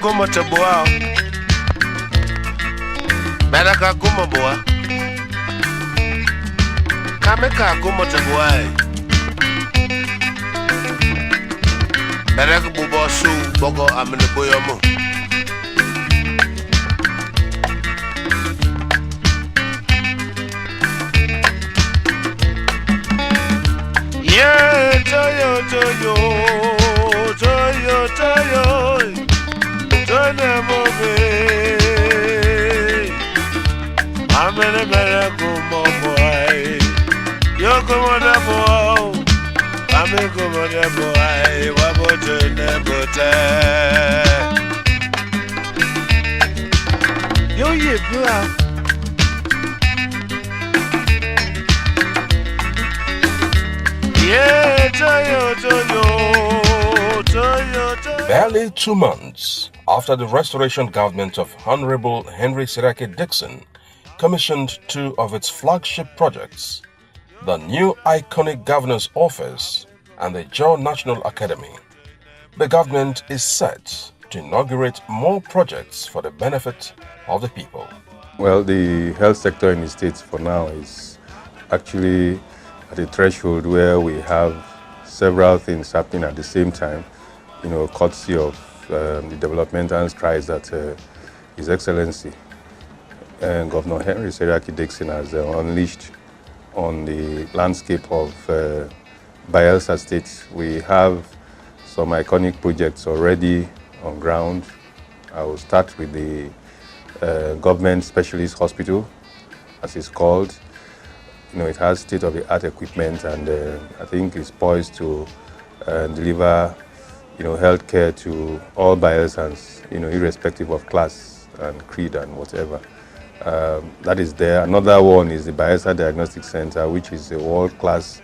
goma taboa. Mereka goma boa. Kameka goma taboa. Mereka bubo su bogo amene boyomo. Yeah, toyo, toyo, toyo, toyo, toyo, mobe. I'm in a miracle, boy. You come on the boy. I'm a come on the boy. What about the neighbor? Yo, you blah. Barely 2 months after the restoration government of Honorable Henry Siraki Dixon commissioned 2 of its flagship projects, the new iconic Governor's Office and the Joe National Academy, the government is set to inaugurate more projects for the benefit of the people. Well, the health sector in the States for now is actually at a threshold where we have several things happening at the same time, courtesy of the developmental strides that His Excellency Governor Henry Siraki Dixon has unleashed on the landscape of Bayelsa State. We have some iconic projects already on ground. I will start with the Government Specialist Hospital, as it's called. It has state-of-the-art equipment, and I think it's poised to deliver, healthcare to all Bayelsans, irrespective of class and creed and whatever. That is there. Another one is the Bayelsa Diagnostic Center, which is a world-class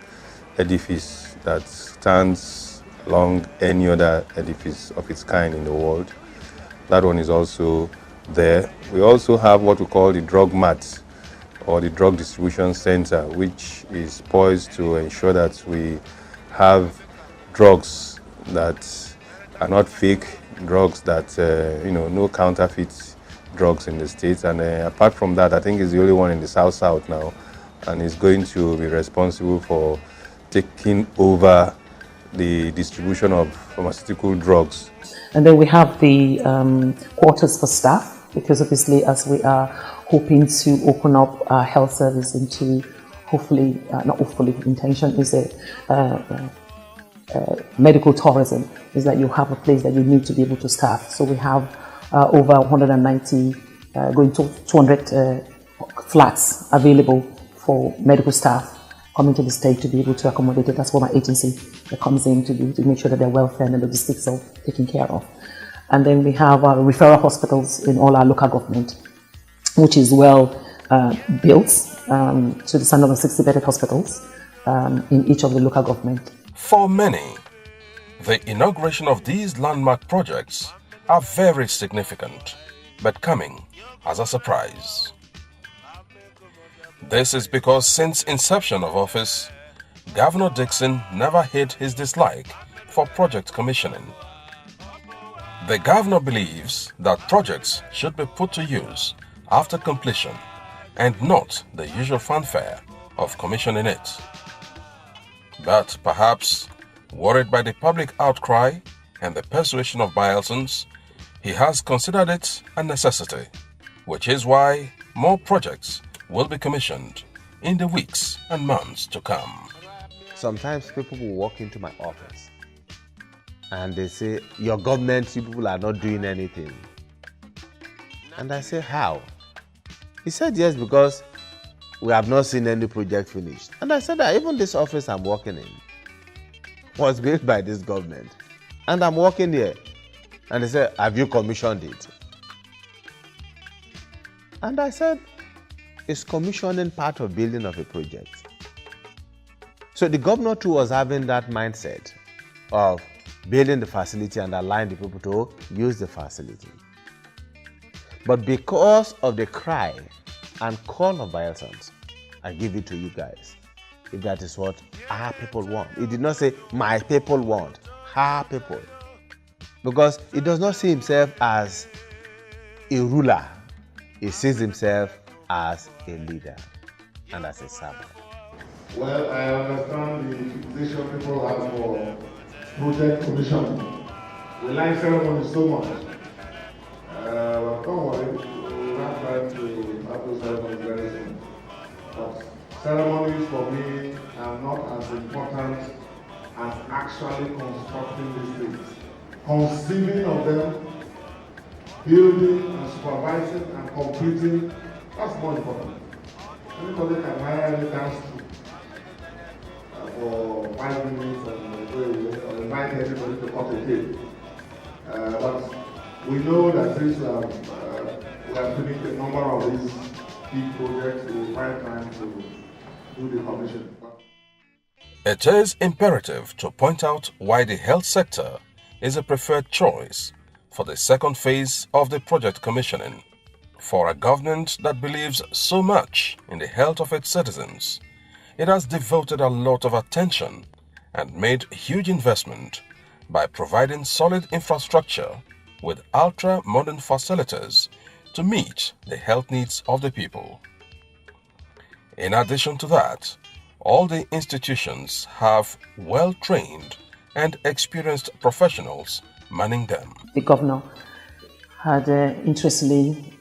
edifice that stands along any other edifice of its kind in the world. That one is also there. We also have what we call the drug mart, or the drug distribution center, which is poised to ensure that we have drugs that are not fake, drugs that, no counterfeit drugs in the States. And apart from that, I think it's the only one in the South now, and is going to be responsible for taking over the distribution of pharmaceutical drugs. And then we have the quarters for staff, because obviously as we are hoping to open up our health service into, hopefully, intention is medical tourism, is that you have a place that you need to be able to staff. So we have over 190, going to 200 flats available for medical staff coming to the state to be able to accommodate it. That's what my agency that comes in to do, to make sure that their welfare and the logistics are taken care of. And then we have referral hospitals in all our local government, which is well built to the standard of 60-bedded hospitals in each of the local government. For many, the inauguration of these landmark projects are very significant, but coming as a surprise. This is because since inception of office, Governor Dixon never hid his dislike for project commissioning. The governor believes that projects should be put to use after completion and not the usual fanfare of commissioning it. But perhaps, worried by the public outcry and the persuasion of Bayelsans, he has considered it a necessity, which is why more projects will be commissioned in the weeks and months to come. Sometimes people will walk into my office and they say, your government, you people are not doing anything. And I say, how? He said, yes, because we have not seen any project finished. And I said that even this office I'm working in was built by this government. And I'm working here. And they said, have you commissioned it? And I said, is commissioning part of building of a project? So the governor too was having that mindset of building the facility and allowing the people to use the facility. But because of the cry and call of Bayelsans, I give it to you guys. If that is what our people want. It did not say my people want, our people. because he does not see himself as a ruler. He sees himself as a leader and as a servant. Well, I understand the vision people have for project commissioning. We like ceremonies so much. But don't worry, we'll have time to have those ceremonies very soon. But ceremonies for me are not as important as actually constructing these things. Conceiving of them, building and supervising and completing, that's more important. Anybody can hire any dance troupe for 5 minutes and go away, or invite everybody to cut a cake. But we know that since we have finished a number of these big projects, we will find time to do the commission. It is imperative to point out why the health sector is a preferred choice for the second phase of the project commissioning. For a government that believes so much in the health of its citizens, it has devoted a lot of attention and made huge investment by providing solid infrastructure with ultra-modern facilities to meet the health needs of the people. In addition to that, all the institutions have well-trained and experienced professionals manning them. The governor had interestingly,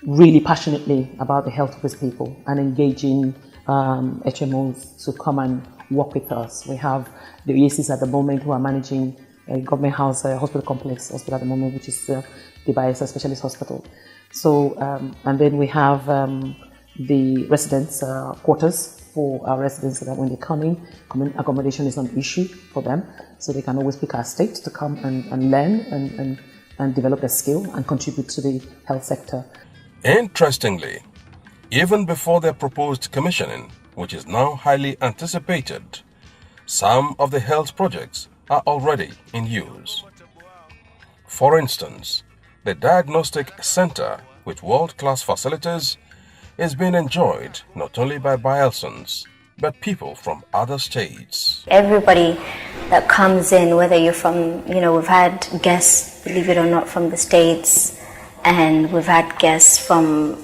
really passionately about the health of his people and engaging HMOs to come and work with us. We have the EACs at the moment who are managing a government house, hospital complex hospital at the moment, which is the Bayelsa Specialist Hospital. So, and then we have the residents' quarters for our residents, so that when they come in, accommodation is not an issue for them, so they can always pick our state to come and learn and develop their skill and contribute to the health sector. Interestingly, even before their proposed commissioning, which is now highly anticipated, some of the health projects are already in use. For instance, the Diagnostic Center with world-class facilities is being enjoyed not only by Bayelsans, but people from other states. Everybody that comes in, whether you're from, we've had guests, believe it or not, from the States, and we've had guests from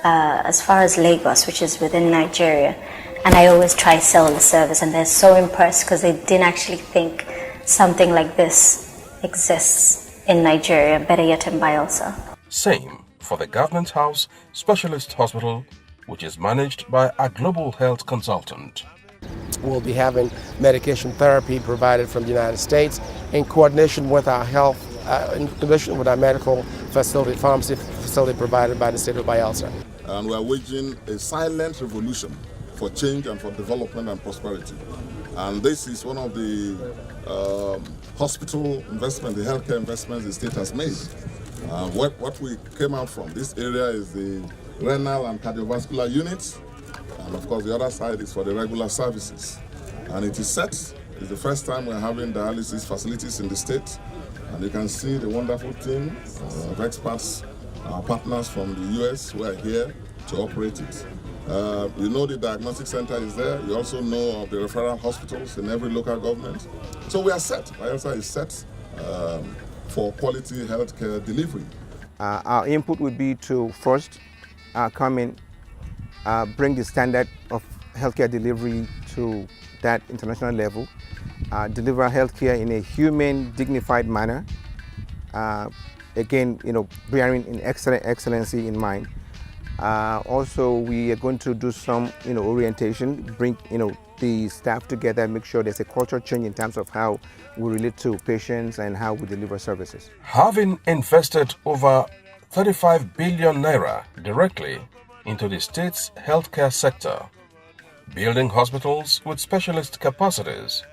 as far as Lagos, which is within Nigeria. And I always try to sell the service, and they're so impressed because they didn't actually think something like this exists in Nigeria, better yet in Bayelsa. Same for the Government House Specialist Hospital, which is managed by a global health consultant. We'll be having medication therapy provided from the United States in coordination with our health, in coordination with our medical facility, pharmacy facility provided by the state of Bayelsa. And we are waging a silent revolution for change and for development and prosperity. And this is one of the hospital investment, the healthcare investments the state has made. What we came out from this area is the renal and cardiovascular units, and of course the other side is for the regular services. And it is set, it's the first time we're having dialysis facilities in the state, and you can see the wonderful team of experts, our partners from the US who are here to operate it. You know the diagnostic center is there. You also know of the referral hospitals in every local government. So we are set. Bayelsa is set for quality healthcare delivery. Our input would be to first come in, bring the standard of healthcare delivery to that international level, deliver healthcare in a humane, dignified manner. Again, bearing in excellency in mind. Also, we are going to do some, orientation, bring, the staff together, make sure there's a culture change in terms of how we relate to patients and how we deliver services. Having invested over 35 billion naira directly into the state's healthcare sector, building hospitals with specialist capacities,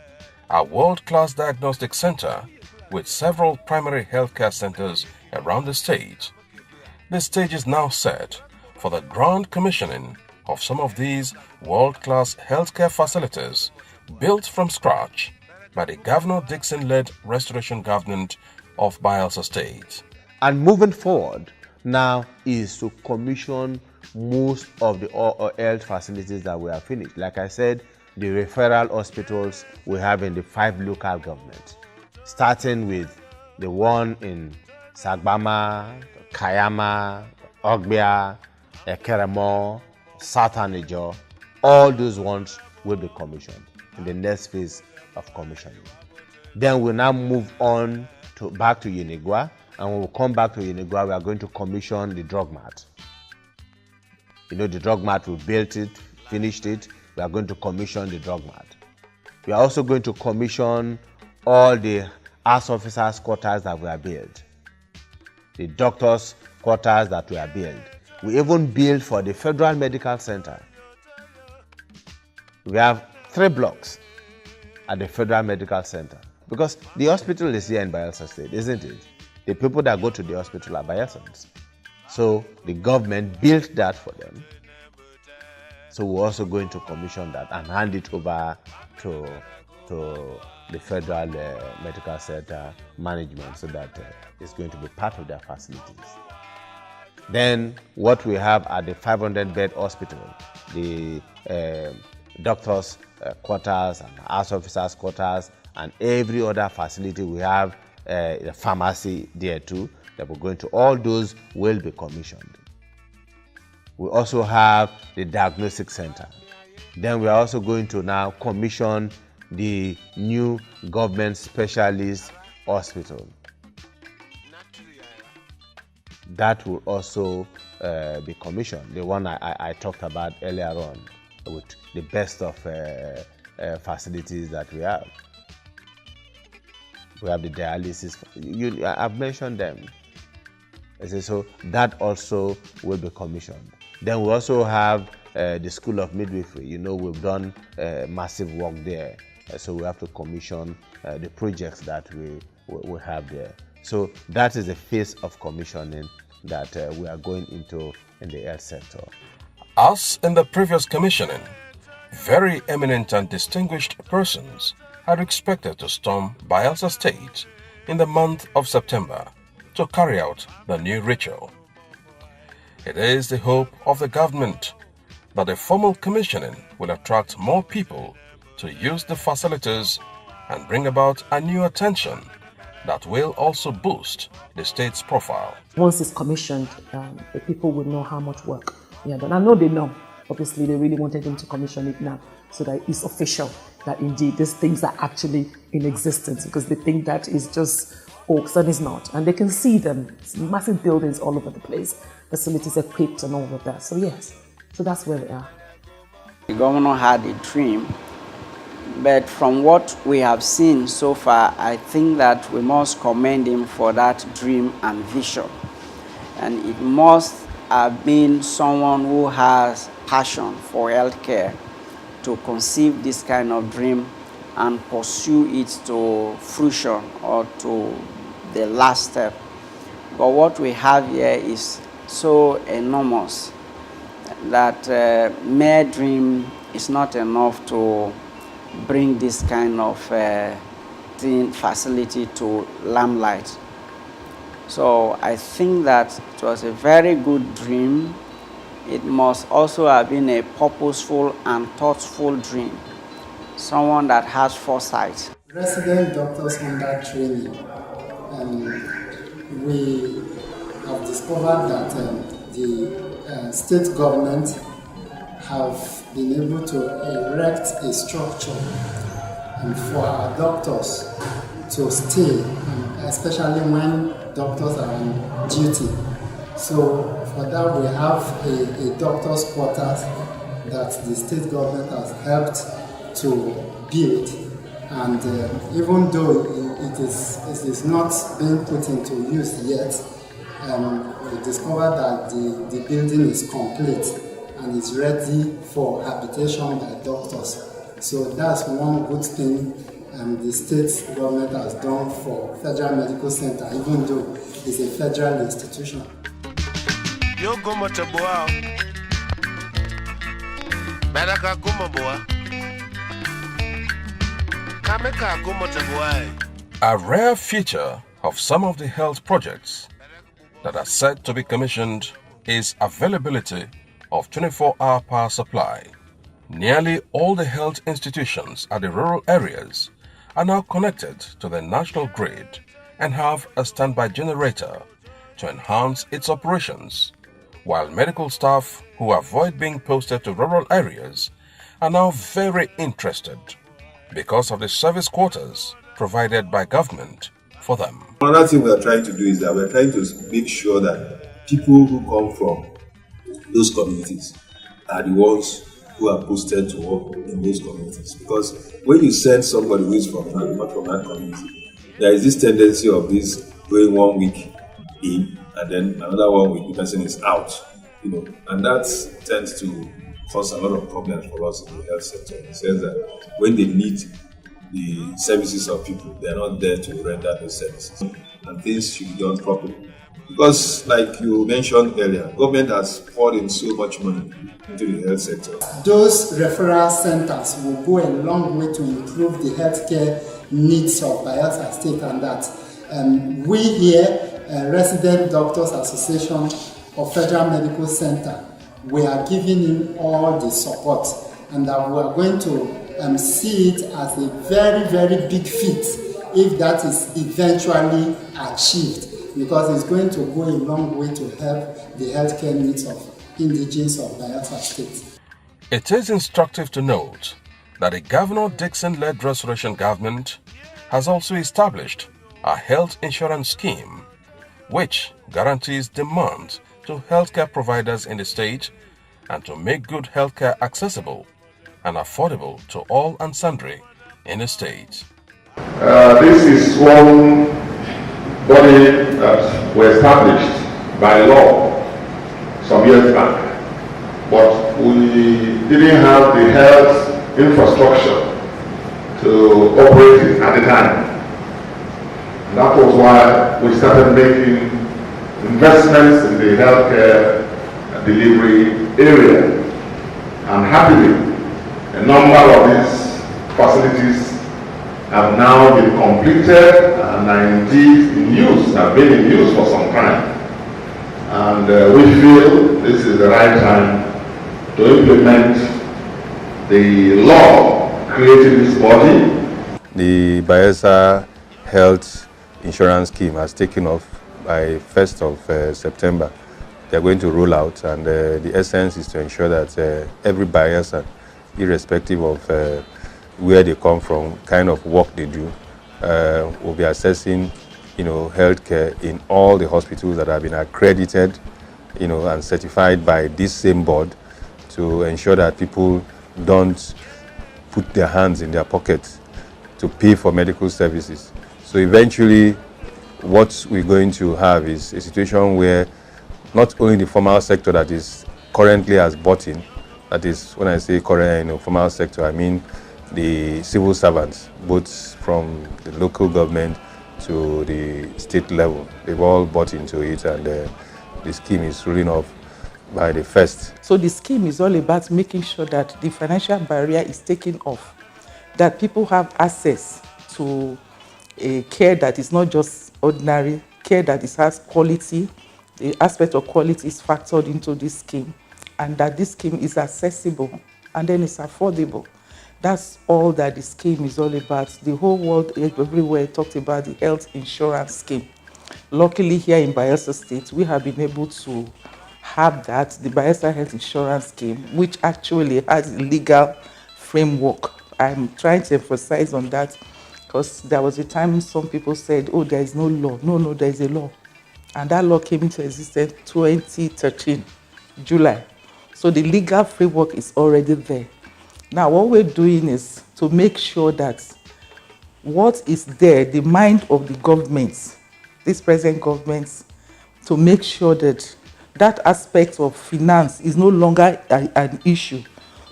a world-class diagnostic center with several primary healthcare centers around the state, the stage is now set for the grand commissioning of some of these world-class healthcare facilities built from scratch by the Governor Dixon-led restoration government of Bayelsa State. And moving forward now is to commission most of the health facilities that we have finished. Like I said, the referral hospitals we have in the 5 local governments, starting with the one in Sagbama, Kayama, Ogbia, Ekeremo, South Anijo, all those ones will be commissioned in the next phase of commissioning. Then we'll now move on back to Unigua, and when we come back to Unigua, we are going to commission the drug mart. You know, the drug mart, we built it, finished it, we are going to commission the drug mart. We are also going to commission all the house officers' quarters that were built, the doctors' quarters that were built. We even built for the Federal Medical Center. We have 3 blocks at the Federal Medical Center because the hospital is here in Bayelsa State, isn't it? The people that go to the hospital are Bayelsans. So the government built that for them. So we're also going to commission that and hand it over to the Federal Medical Center management so that it's going to be part of their facilities. Then what we have at the 500-bed hospital, the doctors' quarters and house officers' quarters and every other facility, we have a pharmacy there too, that we're going to, all those will be commissioned. We also have the diagnostic center. Then we are also going to now commission the new government specialist hospital. That will also be commissioned, the one I talked about earlier on, with the best of facilities that we have. We have the dialysis, I've mentioned them. So that also will be commissioned. Then we also have the School of Midwifery. You know, we've done massive work there. So we have to commission the projects that we have there. So that is a phase of commissioning that we are going into in the health sector. As in the previous commissioning, very eminent and distinguished persons are expected to storm Bayelsa State in the month of September to carry out the new ritual. It is the hope of the government that the formal commissioning will attract more people to use the facilities and bring about a new attention that will also boost the state's profile. Once it's commissioned, the people will know how much work we have done. I know they know. Obviously, they really wanted them to commission it now so that it's official, that indeed these things are actually in existence, because they think that is just hoax, and it's not. And they can see them. It's massive buildings all over the place, facilities equipped and all of that. So yes, so that's where we are. The governor had a dream, but from what we have seen so far, I think that we must commend him for that dream and vision. And it must have been someone who has passion for healthcare to conceive this kind of dream and pursue it to fruition or to the last step. But what we have here is so enormous that mere dream is not enough to bring this kind of facility to limelight. So I think that it was a very good dream. It must also have been a purposeful and thoughtful dream. Someone that has foresight. Resident doctors under training, we have discovered that the state government have been able to erect a structure for our doctors to stay, especially when doctors are on duty. So for that we have a doctor's quarters that the state government has helped to build, and even though it is not being put into use yet, we discovered that the building is complete and is ready for habitation by doctors. So that's one good thing the state government has done for Federal Medical Center, even though it's a federal institution. A rare feature of some of the health projects that are set to be commissioned is availability of 24-hour power supply. Nearly all the health institutions at the rural areas are now connected to the national grid and have a standby generator to enhance its operations, while medical staff who avoid being posted to rural areas are now very interested because of the service quarters provided by government for them. Another thing we are trying to do is that we're trying to make sure that people who come from those communities are the ones who are posted to work in those communities. Because when you send somebody who is not from that community, there is this tendency of this going 1 week in and then another 1 week the person is out, and that tends to cause a lot of problems for us in the health sector, in the sense that when they need the services of people, they are not there to render those services, and things should be done properly. Because, like you mentioned earlier, government has poured in so much money into the health sector. Those referral centers will go a long way to improve the healthcare needs of Bayelsa State, and that we here, Resident Doctors Association of Federal Medical Center, we are giving him all the support, and that we are going to see it as a very, very big feat if that is eventually achieved, because it's going to go a long way to help the healthcare needs of indigenes of Bayelsa State. It is instructive to note that the Governor Dixon-led restoration government has also established a health insurance scheme which guarantees demand to healthcare providers in the state and to make good healthcare accessible and affordable to all and sundry in the state. This is one body that was established by law some years back, but we didn't have the health infrastructure to operate it at the time. And that was why we started making investments in the healthcare delivery area. And happily, a number of these facilities have now been completed and are indeed in use, have been in use for some time. And we feel this is the right time to implement the law creating this body. The Bayelsa Health Insurance Scheme has taken off by 1st of September. They are going to roll out, and the essence is to ensure that every Bayelsa, irrespective of where they come from, kind of work they do, will be assessing, healthcare in all the hospitals that have been accredited, and certified by this same board, to ensure that people don't put their hands in their pockets to pay for medical services. So eventually, what we're going to have is a situation where not only the formal sector that is currently has bought in, that is, when I say current, formal sector, I mean the civil servants, both from the local government to the state level. They've all bought into it, and the scheme is rolling off by the 1st. So the scheme is all about making sure that the financial barrier is taken off, that people have access to a care that is not just ordinary, care that has quality. The aspect of quality is factored into this scheme, and that this scheme is accessible and then it's affordable. That's all that the scheme is all about. The whole world, everywhere, talked about the health insurance scheme. Luckily, here in Bayelsa State, we have been able to have that, the Bayelsa Health Insurance Scheme, which actually has a legal framework. I'm trying to emphasize on that because there was a time some people said, oh, there is no law. No, there is a law. And that law came into existence 2013, July. So the legal framework is already there. Now, what we're doing is to make sure that what is there, the mind of the government, this present government, to make sure that that aspect of finance is no longer an issue,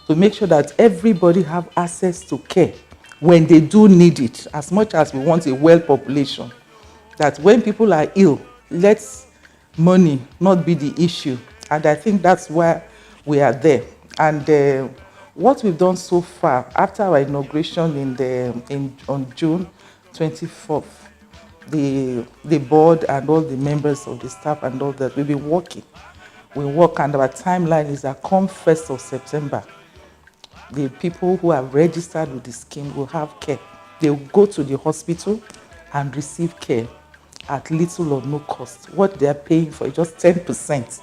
to make sure that everybody have access to care when they do need it, as much as we want a well population, that when people are ill, let money not be the issue. And I think that's where we are there. And what we've done so far, after our inauguration on June 24th, the board and all the members of the staff and all that, we've been working. We work, and our timeline is that come 1st of September, the people who are registered with the scheme will have care. They will go to the hospital and receive care. at little or no cost. What they are paying for is just 10%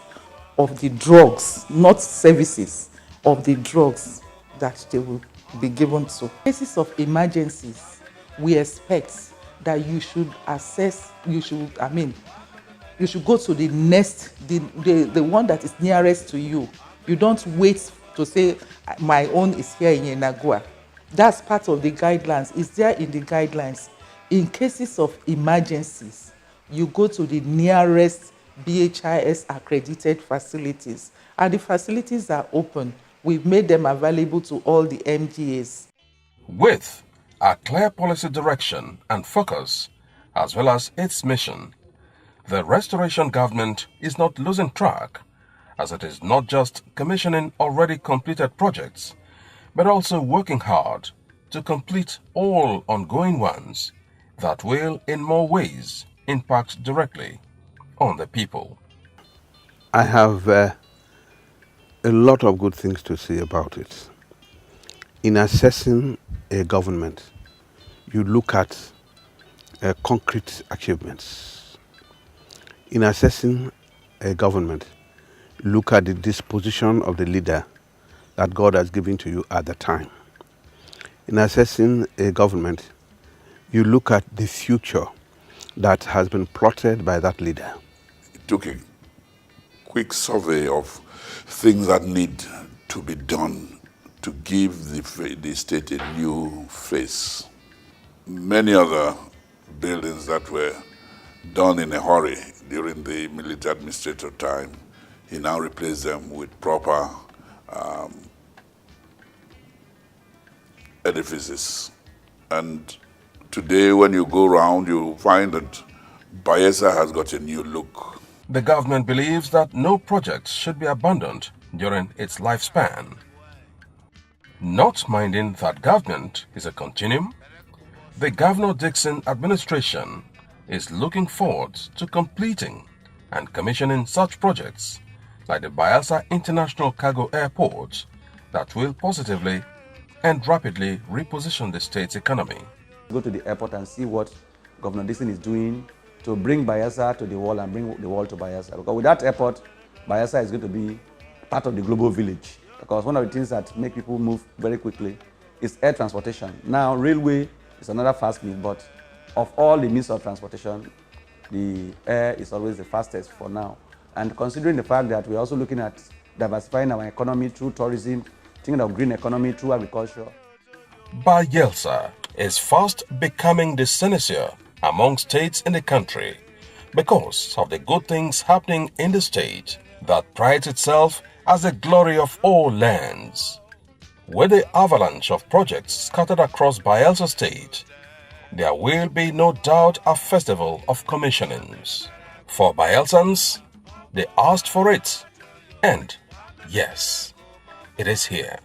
of the drugs, not services, of the drugs that they will be given to. In cases of emergencies, we expect that you should you should go to the next, the one that is nearest to you. You don't wait to say, my own is here in Yenagua. That's part of the guidelines. It's there in the guidelines. In cases of emergencies, you go to the nearest BHIS accredited facilities, and the facilities are open. We've made them available to all the MGAs. With a clear policy direction and focus, as well as its mission, the restoration government is not losing track, as it is not just commissioning already completed projects, but also working hard to complete all ongoing ones that will in more ways impact directly on the people. I have a lot of good things to say about it. In assessing a government, you look at concrete achievements. In assessing a government, look at the disposition of the leader that God has given to you at the time. In assessing a government, you look at the future that has been plotted by that leader. It took a quick survey of things that need to be done to give the state a new face. Many other buildings that were done in a hurry during the military administrator time, he now replaced them with proper edifices. And today when you go around, you find that Bayelsa has got a new look. The government believes that no project should be abandoned during its lifespan. Not minding that government is a continuum, the Governor Dixon administration is looking forward to completing and commissioning such projects like the Bayelsa International Cargo Airport that will positively and rapidly reposition the state's economy. Go to the airport and see what Governor Dixon is doing to bring Bayelsa to the world and bring the world to Bayelsa. Because with that airport, Bayelsa is going to be part of the global village. Because one of the things that make people move very quickly is air transportation. Now, railway is another fast means, but of all the means of transportation, the air is always the fastest for now. And considering the fact that we're also looking at diversifying our economy through tourism, thinking of green economy through agriculture. Bayelsa is fast becoming the cynosure among states in the country because of the good things happening in the state that prides itself as the glory of all lands. With the avalanche of projects scattered across Bayelsa State, there will be no doubt a festival of commissionings. For Bayelsans, they asked for it, and yes, it is here.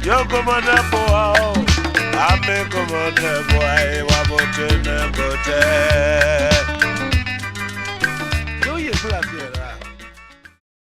Yo, come on, boy, I'm a come on, boy,